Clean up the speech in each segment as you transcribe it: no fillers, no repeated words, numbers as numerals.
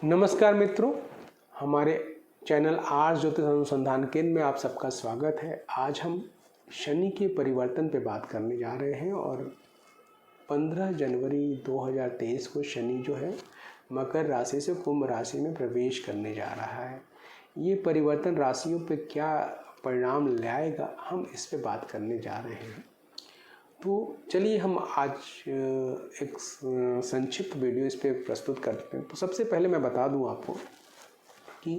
नमस्कार मित्रों, हमारे चैनल आर्ष ज्योतिष अनुसंधान केंद्र में आप सबका स्वागत है। आज हम शनि के परिवर्तन पे बात करने जा रहे हैं और 15 जनवरी 2023 को शनि जो है मकर राशि से कुंभ राशि में प्रवेश करने जा रहा है। ये परिवर्तन राशियों पे क्या परिणाम लाएगा, हम इस पे बात करने जा रहे हैं। तो चलिए हम आज एक संक्षिप्त वीडियो इस पे प्रस्तुत करते हैं। तो सबसे पहले मैं बता दूं आपको कि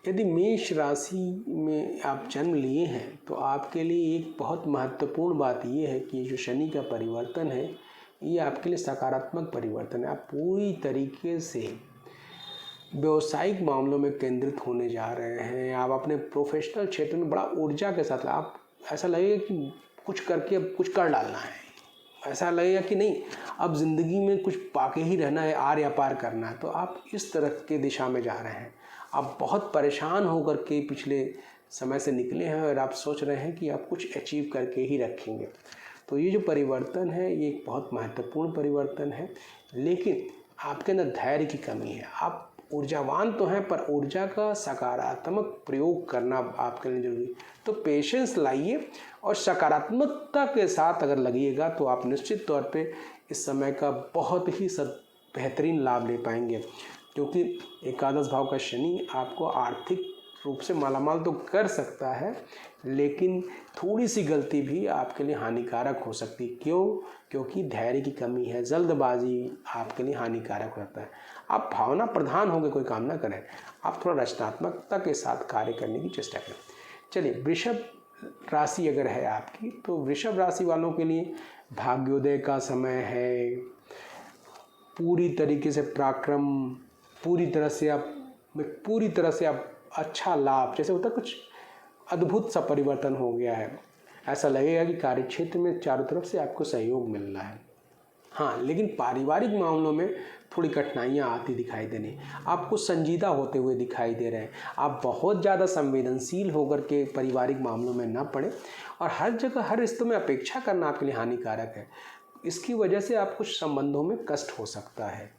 यदि मेष राशि में आप जन्म लिए हैं तो आपके लिए एक बहुत महत्वपूर्ण बात ये है कि जो शनि का परिवर्तन है ये आपके लिए सकारात्मक परिवर्तन है। आप पूरी तरीके से व्यावसायिक मामलों में केंद्रित होने जा रहे हैं। आप अपने प्रोफेशनल क्षेत्र में बड़ा ऊर्जा के साथ, आप ऐसा लगेगा कि कुछ करके अब कुछ कर डालना है, ऐसा लगेगा कि नहीं अब ज़िंदगी में कुछ पाके ही रहना है, आर या पार करना है। तो आप इस तरह के दिशा में जा रहे हैं। आप बहुत परेशान होकर के पिछले समय से निकले हैं और आप सोच रहे हैं कि आप कुछ अचीव करके ही रखेंगे। तो ये जो परिवर्तन है ये एक बहुत महत्वपूर्ण परिवर्तन है, लेकिन आपके अंदर धैर्य की कमी है। आप ऊर्जावान तो हैं पर ऊर्जा का सकारात्मक प्रयोग करना आपके लिए जरूरी है। तो पेशेंस लाइए और सकारात्मकता के साथ अगर लगिएगा तो आप निश्चित तौर पे इस समय का बहुत ही बेहतरीन लाभ ले पाएंगे, क्योंकि एकादश भाव का शनि आपको आर्थिक रूप से मालामाल तो कर सकता है, लेकिन थोड़ी सी गलती भी आपके लिए हानिकारक हो सकती है। क्यों? क्योंकि धैर्य की कमी है, जल्दबाजी आपके लिए हानिकारक होता है। आप भावना प्रधान होकर कोई काम ना करें, आप थोड़ा रचनात्मकता के साथ कार्य करने की चेष्टा करें। चलिए, वृषभ राशि अगर है आपकी तो वृषभ राशि वालों के लिए भाग्योदय का समय है। पूरी तरीके से पराक्रम, पूरी तरह से आप अच्छा लाभ, जैसे होता कुछ अद्भुत सा परिवर्तन हो गया है। ऐसा लगेगा कि कार्यक्षेत्र में चारों तरफ से आपको सहयोग मिल रहा है। हाँ, लेकिन पारिवारिक मामलों में थोड़ी कठिनाइयाँ आती दिखाई देनी, आपको संजीदा होते हुए दिखाई दे रहे हैं। आप बहुत ज़्यादा संवेदनशील होकर के पारिवारिक मामलों में न पड़े और हर जगह हर रिश्तों में अपेक्षा करना आपके लिए हानिकारक है। इसकी वजह से आप कुछ संबंधों में कष्ट हो सकता है।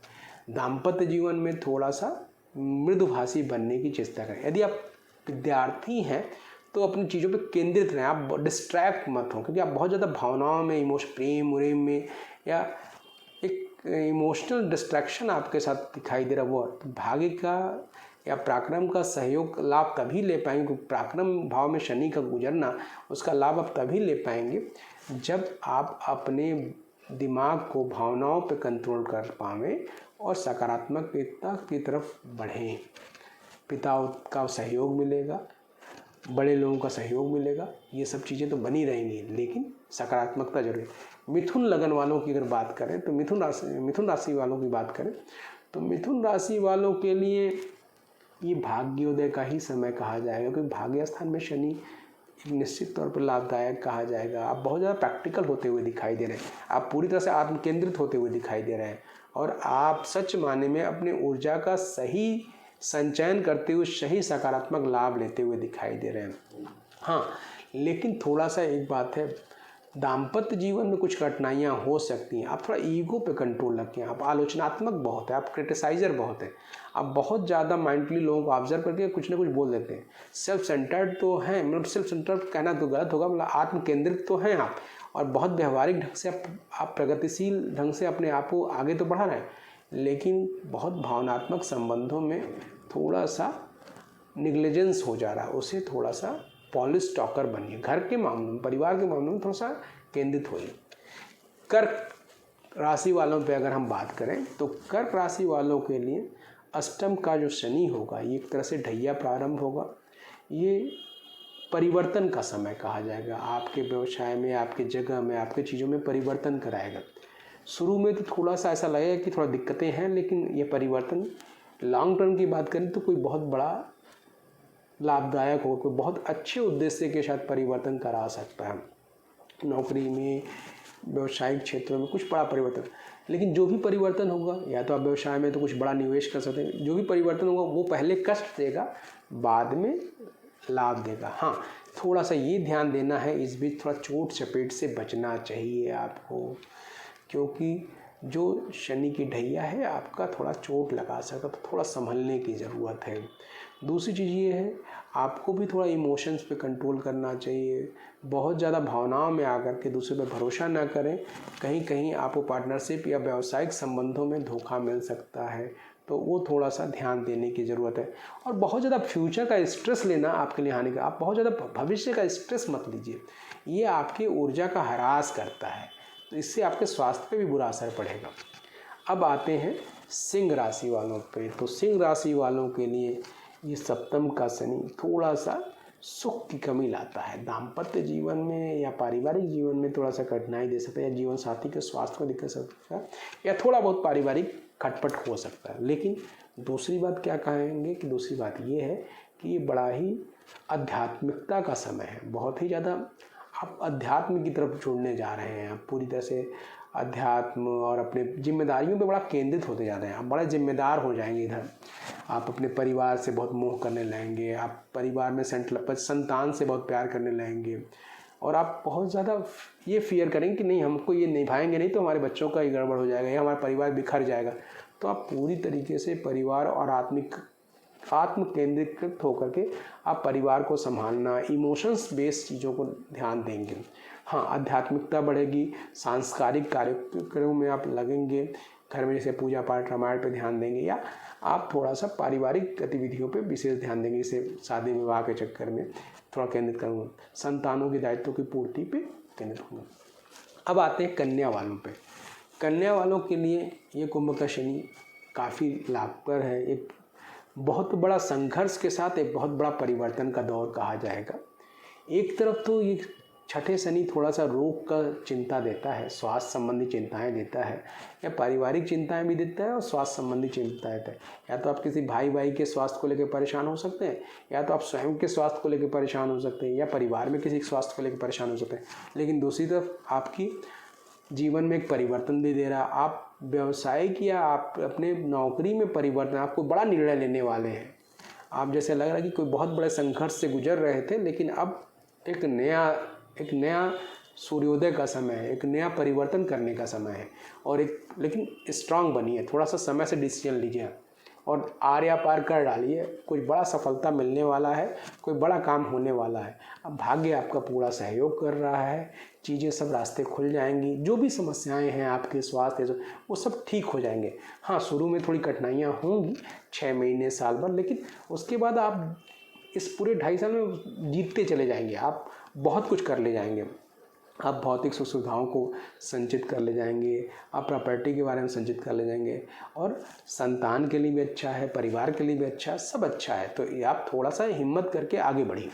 दाम्पत्य जीवन में थोड़ा सा मृदुभाषी बनने की चेष्टा करें। यदि आप विद्यार्थी हैं तो अपनी चीज़ों पे केंद्रित रहें, आप डिस्ट्रैक्ट मत हो, क्योंकि आप बहुत ज़्यादा भावनाओं में, प्रेम उरेम में या एक इमोशनल डिस्ट्रैक्शन आपके साथ दिखाई दे रहा है। वो भाग्य का या पराक्रम का सहयोग लाभ तभी ले पाएंगे, क्योंकि पराक्रम भाव में शनि का गुजरना, उसका लाभ आप तभी ले पाएंगे जब आप अपने दिमाग को भावनाओं पे कंट्रोल कर पाएं और सकारात्मकता की तरफ बढ़ें। पिता का सहयोग मिलेगा, बड़े लोगों का सहयोग मिलेगा, ये सब चीज़ें तो बनी रहेंगी, लेकिन सकारात्मकता जरूर है। मिथुन लगन वालों की अगर बात करें तो मिथुन राशि वालों की बात करें तो मिथुन राशि वालों के लिए ये भाग्योदय का ही समय कहा जाएगा, क्योंकि भाग्य स्थान में शनि निश्चित तौर पर लाभदायक कहा जाएगा। आप बहुत ज़्यादा प्रैक्टिकल होते हुए दिखाई दे रहे हैं, आप पूरी तरह से आत्म केंद्रित होते हुए दिखाई दे रहे हैं और आप सच मायने में अपनी ऊर्जा का सही संचयन करते हुए सही सकारात्मक लाभ लेते हुए दिखाई दे रहे हैं। हाँ, लेकिन थोड़ा सा एक बात है, दाम्पत्य जीवन में कुछ कठिनाइयाँ हो सकती हैं। आप थोड़ा ईगो पे कंट्रोल रखें। आप आलोचनात्मक बहुत है, आप क्रिटिसाइजर बहुत है, आप बहुत ज़्यादा माइंडली लोगों को ऑब्जर्व करके कुछ ना कुछ बोल देते हैं। सेल्फ सेंटर्ड तो हैं, मतलब सेल्फ सेंटर्ड कहना तो गलत होगा, मतलब आत्म केंद्रित तो हैं आप, और बहुत व्यवहारिक ढंग से आप प्रगतिशील ढंग से अपने आप को आगे तो बढ़ा रहे हैं, लेकिन बहुत भावनात्मक संबंधों में थोड़ा सा निग्लिजेंस हो जा रहा है। उसे थोड़ा सा पॉलिश टॉकर बनिए। घर के मामलों में, परिवार के मामलों में थोड़ा सा केंद्रित होइए। कर्क राशि वालों पे अगर हम बात करें तो कर्क राशि वालों के लिए अष्टम का जो शनि होगा ये एक तरह से ढैया प्रारंभ होगा। ये परिवर्तन का समय कहा जाएगा। आपके व्यवसाय में, आपके जगह में, आपके चीज़ों में परिवर्तन कराएगा। शुरू में तो थोड़ा सा ऐसा लगेगा कि थोड़ा दिक्कतें हैं, लेकिन ये परिवर्तन लॉन्ग टर्म की बात करें तो कोई बहुत बड़ा लाभदायक हो, कोई बहुत अच्छे उद्देश्य के साथ परिवर्तन करा सकता है। नौकरी में, व्यवसायिक क्षेत्रों में कुछ बड़ा परिवर्तन, लेकिन जो भी परिवर्तन होगा, या तो आप व्यवसाय में तो कुछ बड़ा निवेश कर सकते हैं, जो भी परिवर्तन होगा वो पहले कष्ट देगा, बाद में लाभ देगा। हाँ, थोड़ा सा ये ध्यान देना है, इस बीच थोड़ा चोट चपेट से बचना चाहिए आपको, क्योंकि जो शनि की ढैया है आपका थोड़ा चोट लगा सकता, तो थोड़ा संभलने की ज़रूरत है। दूसरी चीज़ ये है, आपको भी थोड़ा इमोशंस पे कंट्रोल करना चाहिए। बहुत ज़्यादा भावनाओं में आकर के दूसरे पे भरोसा ना करें। कहीं कहीं आपको पार्टनरशिप या व्यावसायिक संबंधों में धोखा मिल सकता है, तो वो थोड़ा सा ध्यान देने की ज़रूरत है। और बहुत ज़्यादा फ्यूचर का स्ट्रेस लेना आपके लिए हानिकारक। आप बहुत ज़्यादा भविष्य का स्ट्रेस मत लीजिए, ये आपकी ऊर्जा का ह्रास करता है, तो इससे आपके स्वास्थ्य पे भी बुरा असर पड़ेगा। अब आते हैं सिंह राशि वालों पे। तो सिंह राशि वालों के लिए ये सप्तम का शनि थोड़ा सा सुख की कमी लाता है। दाम्पत्य जीवन में या पारिवारिक जीवन में थोड़ा सा कठिनाई दे सकता है, या जीवन साथी के स्वास्थ्य को दिक्कत सकता है, या थोड़ा बहुत पारिवारिक खटपट हो सकता है। लेकिन दूसरी बात क्या कहेंगे कि दूसरी बात ये है कि ये बड़ा ही आध्यात्मिकता का समय है। बहुत ही ज़्यादा आप अध्यात्म की तरफ जुड़ने जा रहे हैं। आप पूरी तरह से अध्यात्म और अपने जिम्मेदारियों पे बड़ा केंद्रित होते जा रहे हैं। आप बड़ा जिम्मेदार हो जाएंगे इधर। आप अपने परिवार से बहुत मोह करने लगेंगे। आप परिवार में संतान से बहुत प्यार करने लगेंगे। और आप बहुत ज़्यादा ये फियर करेंगे कि नहीं, हमको ये निभाएंगे नहीं तो हमारे बच्चों का ही गड़बड़ हो जाएगा या हमारा परिवार बिखर जाएगा। तो आप पूरी तरीके से परिवार और आत्म केंद्रीकृत होकर के आप परिवार को संभालना, इमोशंस बेस्ड चीज़ों को ध्यान देंगे। हाँ, आध्यात्मिकता बढ़ेगी, सांस्कारिक कार्यक्रमों में आप लगेंगे, घर में जैसे पूजा पाठ रामायण पे ध्यान देंगे, या आप थोड़ा सा पारिवारिक गतिविधियों पे विशेष ध्यान देंगे, जैसे शादी विवाह के चक्कर में थोड़ा केंद्रित करूँगा, संतानों के दायित्वों की पूर्ति पे केंद्रित होंगे। अब आते हैं कन्या वालों पे। कन्या वालों के लिए ये कुंभ का शनि काफ़ी लाभकर है। एक बहुत बड़ा संघर्ष के साथ एक बहुत बड़ा परिवर्तन का दौर कहा जाएगा। एक तरफ तो ये छठे शनि थोड़ा सा रोग का चिंता देता है, स्वास्थ्य संबंधी चिंताएं देता है, या पारिवारिक चिंताएं भी देता है और स्वास्थ्य संबंधी चिंताएं देता है। या तो आप किसी भाई के स्वास्थ्य को लेकर परेशान हो सकते हैं, या तो आप स्वयं के स्वास्थ्य को लेकर परेशान हो सकते हैं, या परिवार में किसी के स्वास्थ्य को लेकर परेशान हो सकते हैं। लेकिन दूसरी तरफ आपकी जीवन में एक परिवर्तन भी दे रहा है। आप व्यवसायिक या आप अपने नौकरी में परिवर्तन, आपको बड़ा निर्णय लेने वाले हैं। आप जैसे लग रहा है कि कोई बहुत बड़े संघर्ष से गुजर रहे थे, लेकिन अब एक नया सूर्योदय का समय है, एक नया परिवर्तन करने का समय है। और लेकिन स्ट्रांग बनिए, थोड़ा सा समय से डिसीजन लीजिए और आर्या पार कर डालिए। कुछ बड़ा सफलता मिलने वाला है, कोई बड़ा काम होने वाला है। अब भाग्य आपका पूरा सहयोग कर रहा है, चीज़ें सब रास्ते खुल जाएंगी। जो भी समस्याएं हैं आपके स्वास्थ्य वो सब ठीक हो जाएंगे। हाँ, शुरू में थोड़ी कठिनाइयाँ होंगी, 6 महीने साल भर, लेकिन उसके बाद आप इस पूरे 2.5 साल में जीतते चले जाएंगे। आप बहुत कुछ कर ले जाएंगे। आप भौतिक सुख सुविधाओं को संचित कर ले जाएंगे, आप प्रॉपर्टी के बारे में संचित कर ले जाएंगे, और संतान के लिए भी अच्छा है, परिवार के लिए भी अच्छा है, सब अच्छा है। तो ये आप थोड़ा सा हिम्मत करके आगे बढ़िए।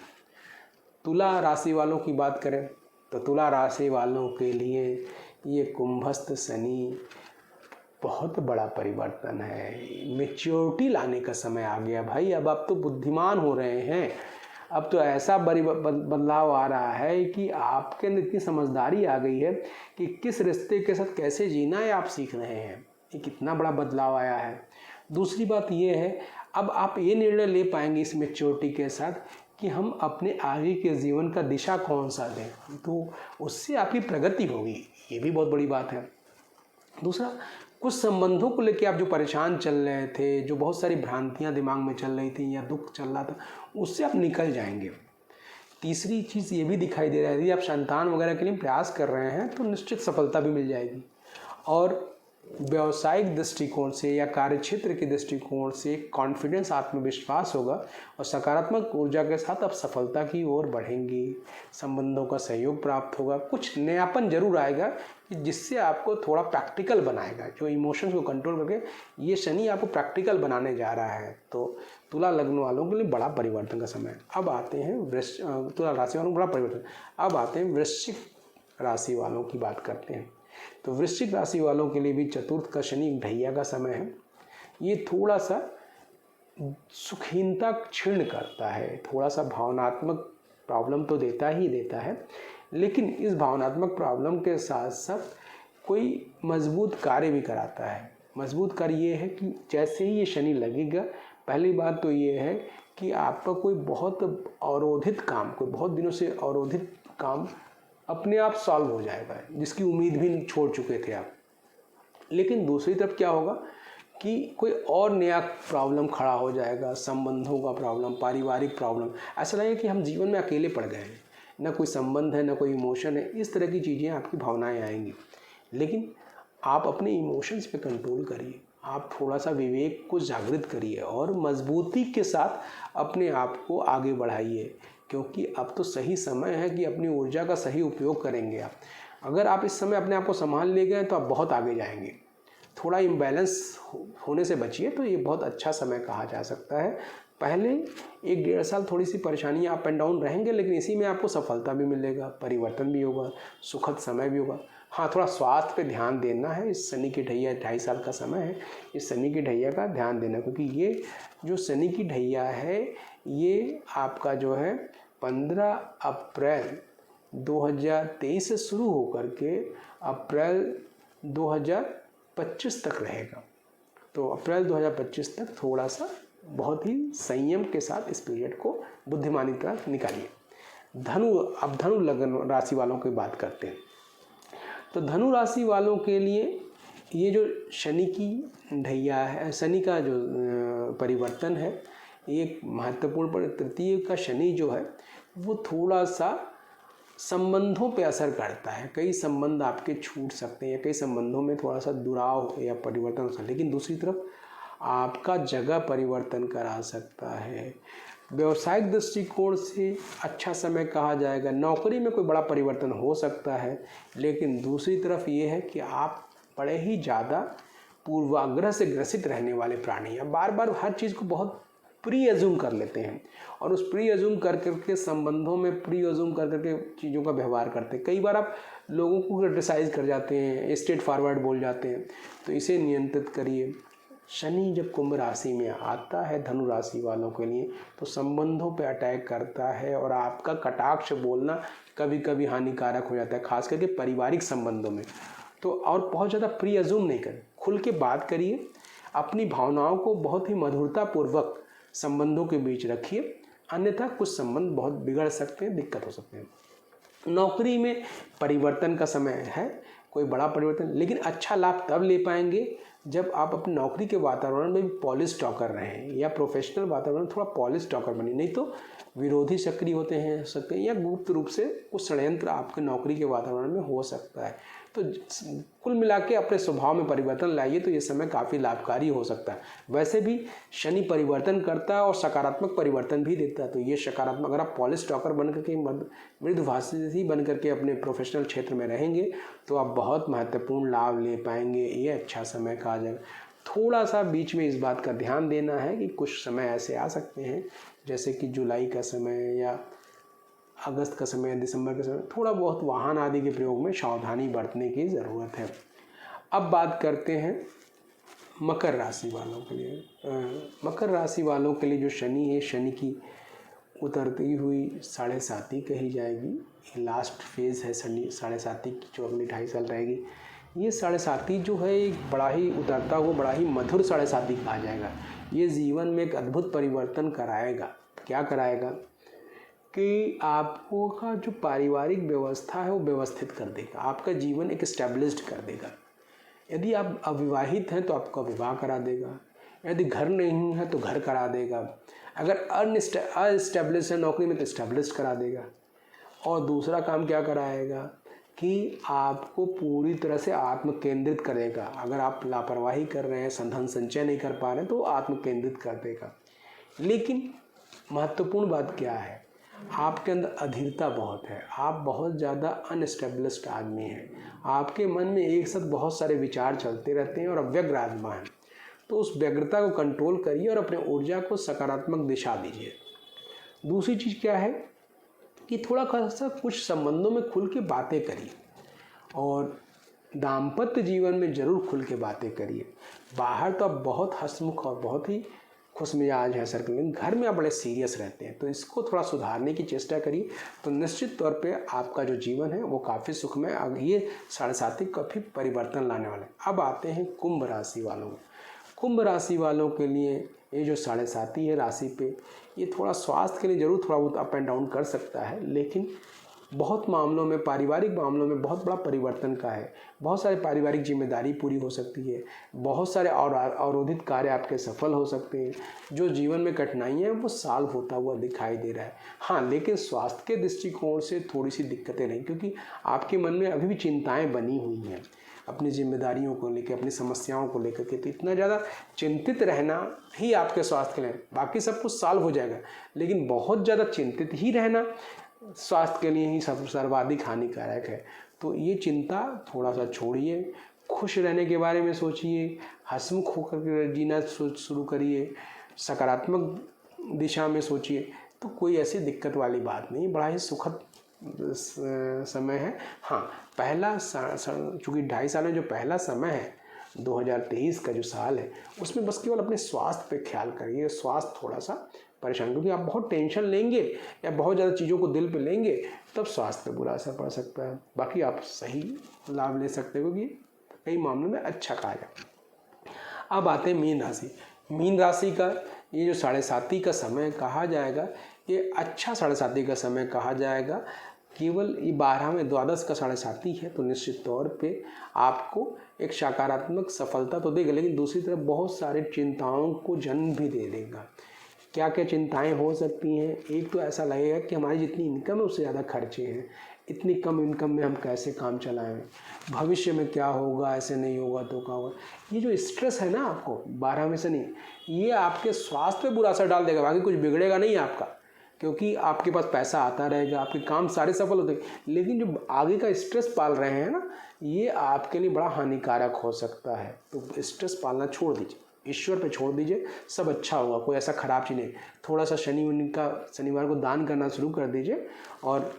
तुला राशि वालों की बात करें तो तुला राशि वालों के लिए ये कुंभस्थ शनि बहुत बड़ा परिवर्तन है। मैच्योरिटी लाने का समय आ गया भाई। अब आप तो बुद्धिमान हो रहे हैं। अब तो ऐसा बदलाव आ रहा है कि आपके अंदर इतनी समझदारी आ गई है कि किस रिश्ते के साथ कैसे जीना है आप सीख रहे हैं। ये कितना बड़ा बदलाव आया है। दूसरी बात ये है, अब आप ये निर्णय ले पाएंगे इस मैच्योरिटी के साथ कि हम अपने आगे के जीवन का दिशा कौन सा दें, तो उससे आपकी प्रगति होगी। ये भी बहुत बड़ी बात है। दूसरा, कुछ संबंधों को लेकर आप जो परेशान चल रहे थे, जो बहुत सारी भ्रांतियां दिमाग में चल रही थी या दुख चल रहा था, उससे आप निकल जाएंगे। तीसरी चीज़ ये भी दिखाई दे रहा है, यदि आप संतान वगैरह के लिए प्रयास कर रहे हैं तो निश्चित सफलता भी मिल जाएगी। और व्यावसायिक दृष्टिकोण से या कार्यक्षेत्र के दृष्टिकोण से कॉन्फिडेंस, आत्मविश्वास होगा और सकारात्मक ऊर्जा के साथ आप सफलता की ओर बढ़ेंगी। संबंधों का सहयोग प्राप्त होगा। कुछ नयापन जरूर आएगा कि जिससे आपको थोड़ा प्रैक्टिकल बनाएगा। जो इमोशंस को कंट्रोल करके ये शनि आपको प्रैक्टिकल बनाने जा रहा है। तो तुला लग्न वालों के लिए बड़ा परिवर्तन का समय है। अब आते हैं तुला राशि वालों को बड़ा परिवर्तन। अब आते हैं वृश्चिक राशि वालों की बात करते हैं। तो वृश्चिक राशि वालों के लिए भी चतुर्थ का शनि ढैया का समय है। ये थोड़ा सा सुखहीनता क्षीण करता है, थोड़ा सा भावनात्मक प्रॉब्लम तो देता ही देता है, लेकिन इस भावनात्मक प्रॉब्लम के साथ साथ कोई मजबूत कार्य भी कराता है। मजबूत कार्य ये है कि जैसे ही ये शनि लगेगा, पहली बात तो ये है कि आपका कोई बहुत अवरोधित काम, कोई बहुत दिनों से अवरोधित काम अपने आप सॉल्व हो जाएगा, जिसकी उम्मीद भी छोड़ चुके थे आप। लेकिन दूसरी तरफ क्या होगा कि कोई और नया प्रॉब्लम खड़ा हो जाएगा, संबंधों का प्रॉब्लम, पारिवारिक प्रॉब्लम। ऐसा लगेगा कि हम जीवन में अकेले पड़ गए हैं, ना कोई संबंध है, ना कोई इमोशन है। इस तरह की चीज़ें आपकी भावनाएं आएंगी। लेकिन आप अपने इमोशंस पे कंट्रोल करिए, आप थोड़ा सा विवेक को जागृत करिए और मजबूती के साथ अपने आप को आगे बढ़ाइए, क्योंकि अब तो सही समय है कि अपनी ऊर्जा का सही उपयोग करेंगे आप। अगर आप इस समय अपने आप को संभाल ले गए तो आप बहुत आगे जाएंगे। थोड़ा इम्बैलेंस होने से बचिए, तो ये बहुत अच्छा समय कहा जा सकता है। पहले 1-1.5 साल थोड़ी सी परेशानियाँ अप एंड डाउन रहेंगे, लेकिन इसी में आपको सफलता भी मिलेगा, परिवर्तन भी होगा, सुखद समय भी होगा। हाँ, थोड़ा स्वास्थ्य पे ध्यान देना है। इस शनि की ढैया 2.5 साल का समय है, इस शनि की ढैया का ध्यान देना, क्योंकि ये जो शनि की ढैया है ये आपका जो है 15 अप्रैल 2023 से शुरू होकर के अप्रैल 2025 तक रहेगा। तो अप्रैल 2025 तक थोड़ा सा बहुत ही संयम के साथ इस पीरियड को बुद्धिमानी की तरह निकालिए। अब धनु लग्न राशि वालों की बात करते हैं। तो धनु राशि वालों के लिए ये जो शनि की ढैया है, शनि का जो परिवर्तन है, एक महत्वपूर्ण तृतीय का शनि जो है वो थोड़ा सा संबंधों पे असर करता है। कई संबंध आपके छूट सकते हैं, कई संबंधों में थोड़ा सा दुराव या परिवर्तन हो सकता है। लेकिन दूसरी तरफ आपका जगह परिवर्तन करा सकता है। व्यवसायिक दृष्टिकोण से अच्छा समय कहा जाएगा। नौकरी में कोई बड़ा परिवर्तन हो सकता है, लेकिन दूसरी तरफ ये है कि आप बड़े ही ज़्यादा पूर्वाग्रह से ग्रसित रहने वाले प्राणी हैं। बार बार हर चीज़ को बहुत प्री अज्यूम कर लेते हैं और उस प्री अज्यूम कर करके संबंधों में प्री अज्यूम कर करके चीज़ों का व्यवहार करते हैं। कई बार आप लोगों को क्रिटिसाइज़ कर जाते हैं, स्ट्रेट फॉरवर्ड बोल जाते हैं। तो इसे नियंत्रित करिए। शनि जब कुंभ राशि में आता है धनु राशि वालों के लिए, तो संबंधों पे अटैक करता है और आपका कटाक्ष बोलना कभी कभी हानिकारक हो जाता है, खास करके पारिवारिक संबंधों में। तो और बहुत ज़्यादा प्री अज्यूम नहीं करें, खुल के बात करिए। अपनी भावनाओं को बहुत ही मधुरतापूर्वक संबंधों के बीच रखिए, अन्यथा कुछ संबंध बहुत बिगड़ सकते हैं, दिक्कत हो सकते हैं। नौकरी में परिवर्तन का समय है, कोई बड़ा परिवर्तन, लेकिन अच्छा लाभ तब ले पाएंगे जब आप अपनी नौकरी के वातावरण में भी पॉलिश टॉकर रहें, या प्रोफेशनल वातावरण में थोड़ा पॉलिश टॉकर बने। नहीं तो विरोधी सक्रिय होते हैं या गुप्त रूप से कुछ षड्यंत्र आपके नौकरी के वातावरण में हो सकता है। तो कुल मिला के अपने स्वभाव में परिवर्तन लाइए, तो ये समय काफ़ी लाभकारी हो सकता है। वैसे भी शनि परिवर्तन करता है और सकारात्मक परिवर्तन भी देता है। तो ये सकारात्मक, अगर आप पॉलिश टॉकर बन करके मृदुभाषी बन करके अपने प्रोफेशनल क्षेत्र में रहेंगे तो आप बहुत महत्वपूर्ण लाभ ले पाएंगे। ये अच्छा समय कहा जाएगा। थोड़ा सा बीच में इस बात का ध्यान देना है कि कुछ समय ऐसे आ सकते हैं, जैसे कि जुलाई का समय या अगस्त का समय, दिसंबर का समय, थोड़ा बहुत वाहन आदि के प्रयोग में सावधानी बरतने की ज़रूरत है। अब बात करते हैं मकर राशि वालों के लिए। मकर राशि वालों के लिए जो शनि है, शनि की उतरती हुई 7.5 कही जाएगी। ये लास्ट फेज़ है शनि 7.5 की, जो अगली 2.5 साल रहेगी। ये 7.5 जो है एक बड़ा ही उतरता हुआ बड़ा ही मधुर 7.5 कहा जाएगा। ये जीवन में एक अद्भुत परिवर्तन कराएगा। क्या कराएगा कि आपको का जो पारिवारिक व्यवस्था है वो व्यवस्थित कर देगा, आपका जीवन एक एस्टेब्लिश्ड कर देगा। यदि आप अविवाहित हैं तो आपका विवाह करा देगा, यदि घर नहीं है तो घर करा देगा, अगर अनएस्टेब्लिश है नौकरी में तो एस्टेब्लिश करा देगा। और दूसरा काम क्या कराएगा कि आपको पूरी तरह से आत्म केंद्रित करेगा। अगर आप लापरवाही कर रहे हैं, धन संचय नहीं कर पा रहे हैं, तो आत्म केंद्रित कर देगा। लेकिन महत्वपूर्ण बात क्या है, आपके अंदर अधीरता बहुत है, आप बहुत ज़्यादा अनएस्टेब्लिश्ड आदमी हैं, आपके मन में एक साथ बहुत सारे विचार चलते रहते हैं और अव्यग्र आत्मा है। तो उस व्यग्रता को कंट्रोल करिए और अपने ऊर्जा को सकारात्मक दिशा दीजिए। दूसरी चीज़ क्या है कि थोड़ा सा कुछ संबंधों में खुल के बातें करिए और दाम्पत्य जीवन में ज़रूर खुल के बातें करिए। बाहर तो आप बहुत हंसमुख और बहुत ही खुश मिजाज है सर, लेकिन घर में आप बड़े सीरियस रहते हैं, तो इसको थोड़ा सुधारने की चेष्टा करिए। तो निश्चित तौर पे आपका जो जीवन है वो काफ़ी सुखमय, अब ये 7.5 काफ़ी परिवर्तन लाने वाले। अब आते हैं कुंभ राशि वालों में। कुंभ राशि वालों के लिए ये जो 7.5 है राशि पे, ये थोड़ा स्वास्थ्य के लिए ज़रूर थोड़ा बहुत अप एंड डाउन कर सकता है, लेकिन बहुत मामलों में, पारिवारिक मामलों में बहुत बड़ा परिवर्तन का है। बहुत सारे पारिवारिक जिम्मेदारी पूरी हो सकती है, बहुत सारे और अवरोधित कार्य आपके सफल हो सकते हैं। जो जीवन में कठिनाइयाँ हैं वो सॉल्व होता हुआ दिखाई दे रहा है। हाँ, लेकिन स्वास्थ्य के दृष्टिकोण से थोड़ी सी दिक्कतें नहीं, क्योंकि आपके मन में अभी भी चिंताएँ बनी हुई हैं अपनी जिम्मेदारियों को लेकर, अपनी समस्याओं को लेकर के। तो इतना ज़्यादा चिंतित रहना ही आपके स्वास्थ्य के लिए, बाकी सब कुछ सॉल्व हो जाएगा, लेकिन बहुत ज़्यादा चिंतित ही रहना स्वास्थ्य के लिए ही सर्वाधिक हानिकारक है। तो ये चिंता थोड़ा सा छोड़िए, खुश रहने के बारे में सोचिए, हंसमुख होकर जीना शुरू करिए, सकारात्मक दिशा में सोचिए। तो कोई ऐसी दिक्कत वाली बात नहीं, बड़ा ही सुखद समय है। हाँ, पहला चूँकि 2.5 साल में जो पहला समय है 2023 का जो साल है, उसमें बस केवल अपने स्वास्थ्य पे ख्याल करिए। स्वास्थ्य थोड़ा सा परेशान, क्योंकि आप बहुत टेंशन लेंगे या बहुत ज़्यादा चीज़ों को दिल पे लेंगे तब स्वास्थ्य पे बुरा असर पड़ सकता है। बाकी आप सही लाभ ले सकते हो, क्योंकि कई मामलों में अच्छा कहा जाए। अब आते हैं मीन राशि। मीन राशि का ये जो 7.5 का समय कहा जाएगा, ये अच्छा 7.5 का समय कहा जाएगा। केवल ये 12 में द्वादश का 7.5 है, तो निश्चित तौर पे आपको एक सकारात्मक सफलता तो देगा, लेकिन दूसरी तरफ बहुत सारे चिंताओं को जन्म भी दे देगा। क्या क्या चिंताएं हो सकती हैं? एक तो ऐसा लगेगा कि हमारी जितनी इनकम है उससे ज़्यादा खर्चे हैं, इतनी कम इनकम में हम कैसे काम चलाएं, भविष्य में क्या होगा, ऐसे नहीं होगा तो क्या होगा। ये जो स्ट्रेस है ना आपको 12 में शनि, ये आपके स्वास्थ्य पे बुरा असर डाल देगा। बाकी कुछ बिगड़ेगा नहीं आपका, क्योंकि आपके पास पैसा आता रहेगा, आपके काम सारे सफल होते हैं, लेकिन जो आगे का स्ट्रेस पाल रहे हैं ना, ये आपके लिए बड़ा हानिकारक हो सकता है। तो स्ट्रेस पालना छोड़ दीजिए, ईश्वर पे छोड़ दीजिए, सब अच्छा होगा। कोई ऐसा खराब चीज़ नहीं। थोड़ा सा शनिवार को दान करना शुरू कर दीजिए, और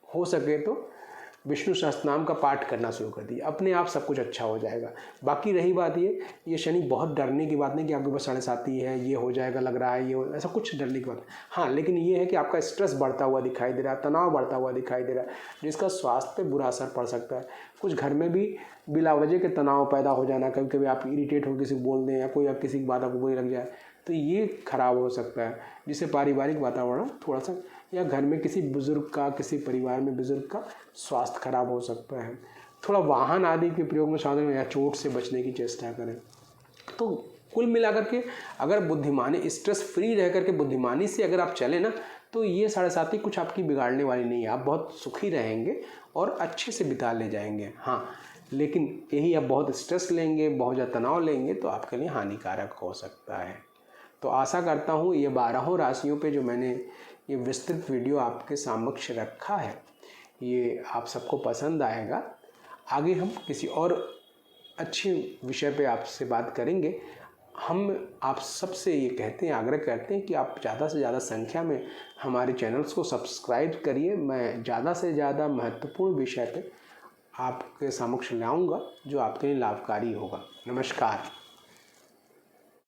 हो सके तो विष्णु सहस्त्रनाम का पाठ करना शुरू कर दीजिए, अपने आप सब कुछ अच्छा हो जाएगा। बाकी रही बात ये शनि बहुत डरने की बात नहीं कि आपके पास 7.5 है, ये हो जाएगा लग रहा है, ये ऐसा कुछ डरने की बात नहीं। हाँ, लेकिन ये है कि आपका स्ट्रेस बढ़ता हुआ दिखाई दे रहा है, तनाव बढ़ता हुआ दिखाई दे रहा है, जिसका स्वास्थ्य पे बुरा असर पड़ सकता है। कुछ घर में भी बिला वजह के तनाव पैदा हो जाना, कभी कभी आप इरिटेट हो किसी को बोल दें, या कोई आप किसी की बात आपको बुरी लग जाए, तो ये खराब हो सकता है, जिससे पारिवारिक वातावरण थोड़ा सा, या घर में किसी बुजुर्ग का, किसी परिवार में बुजुर्ग का स्वास्थ्य खराब हो सकता है। थोड़ा वाहन आदि के प्रयोग में सावधान, या चोट से बचने की चेष्टा करें। तो कुल मिलाकर के अगर बुद्धिमानी, स्ट्रेस फ्री रह करके बुद्धिमानी से अगर आप चलें ना, तो ये 7.5 कुछ आपकी बिगाड़ने वाली नहीं है। आप बहुत सुखी रहेंगे और अच्छे से बिता ले जाएंगे। हाँ, लेकिन यही आप बहुत स्ट्रेस लेंगे, बहुत ज़्यादा तनाव लेंगे, तो आपके लिए हानिकारक हो सकता है। तो आशा करता हूँ ये 12 राशियों पे जो मैंने ये विस्तृत वीडियो आपके समक्ष रखा है, ये आप सबको पसंद आएगा। आगे हम किसी और अच्छे विषय पे आपसे बात करेंगे। हम आप सबसे ये कहते हैं, आग्रह करते हैं कि आप ज़्यादा से ज़्यादा संख्या में हमारे चैनल्स को सब्सक्राइब करिए। मैं ज़्यादा से ज़्यादा महत्वपूर्ण विषय पे आपके समक्ष लाऊंगा जो आपके लिए लाभकारी होगा। नमस्कार।